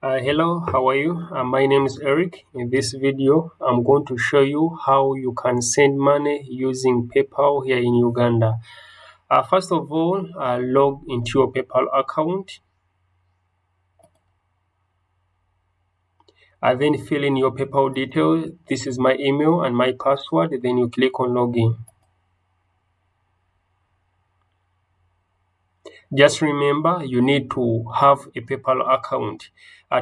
Hello, how are you? My name is Eric. In this video, I'm going to show you how you can send money using PayPal here in Uganda. First of all, log into your PayPal account. Then fill in your PayPal details. This is my email and my password. Then you click on login. Just remember, you need to have a PayPal account.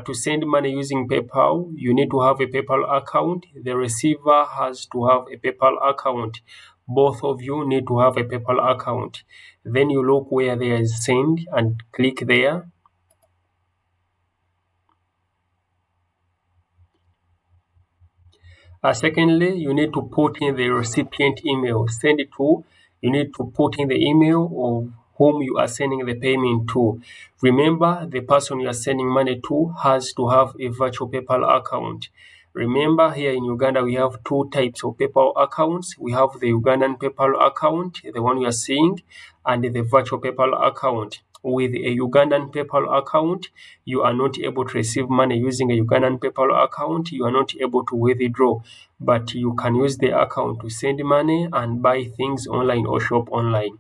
To send money using PayPal, you need to have a PayPal account. The receiver has to have a PayPal account. Both of you need to have a PayPal account. Then you look where there is send and click there. Secondly, you need to put in the recipient email. Send it to, you need to put in the email of whom you are sending the payment to. Remember, the person you are sending money to has to have a virtual PayPal account. Remember, here in Uganda, we have two types of PayPal accounts. We have the Ugandan PayPal account, the one you are seeing, and the virtual PayPal account. With a Ugandan PayPal account, you are not able to receive money using a Ugandan PayPal account. You are not able to withdraw, but you can use the account to send money and buy things online or shop online.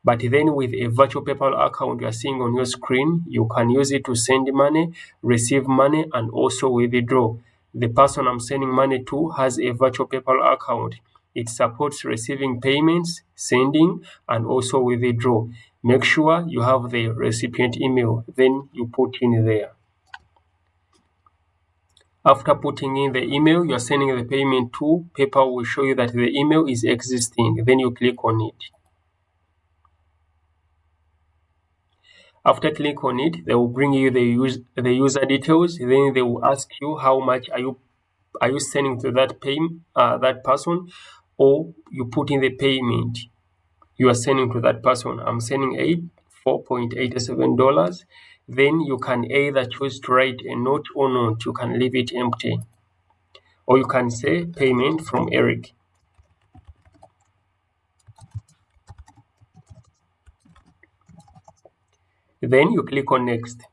But then with a virtual PayPal account you are seeing on your screen, you can use it to send money, receive money, and also withdraw. The person I'm sending money to has a virtual PayPal account. It supports receiving payments, sending, and also withdraw. Make sure you have the recipient email, then you put in there. After putting in the email you're sending the payment to, PayPal will show you that the email is existing. Then you click on it. After click on it, they will bring you the user details. Then they will ask you how much are you sending to that person, or you put in the payment you are sending to that person. I'm sending $4.87. Then you can either choose to write a note or not. You can leave it empty, or you can say payment from Eric. Then you click on next.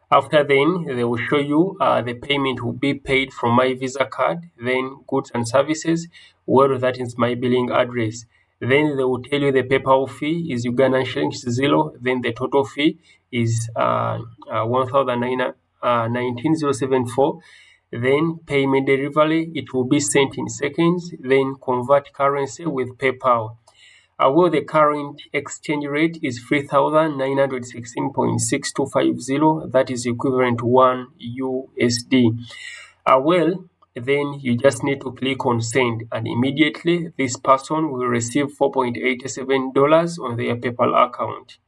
After then, they will show you the payment will be paid from my Visa card, then goods and services, where that is my billing address. Then they will tell you the PayPal fee is Ugandan shillings 0. Then the total fee is 1,074. Then payment delivery, it will be sent in seconds. Then convert currency with PayPal. Well, the current exchange rate is 3,916.6250. That is equivalent to 1 USD. Well, then you just need to click on send, and immediately this person will receive $4.87 on their PayPal account.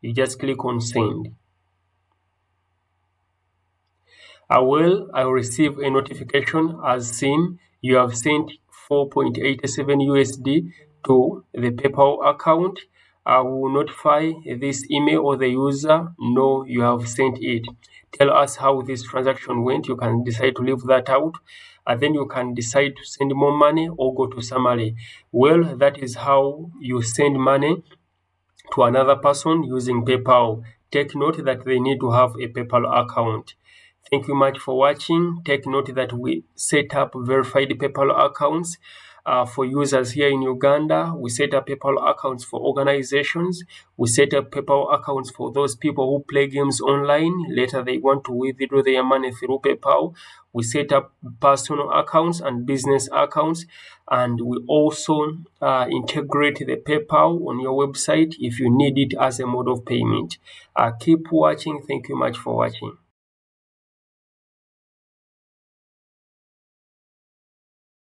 You just click on send. Well, I will receive a notification as seen. You have sent 4.87 USD to the PayPal account. I will notify this email or the user know you have sent it. Tell us how this transaction went. You can decide to leave that out, and then you can decide to send more money or go to summary. Well, that is how you send money to another person using PayPal. Take note that they need to have a PayPal account. Thank you much for watching. Take note that we set up verified PayPal accounts for users here in Uganda. We set up PayPal accounts for organizations. We set up PayPal accounts for those people who play games online. Later they want to withdraw their money through PayPal. We set up personal accounts and business accounts. And we also integrate the PayPal on your website if you need it as a mode of payment. Keep watching. Thank you much for watching.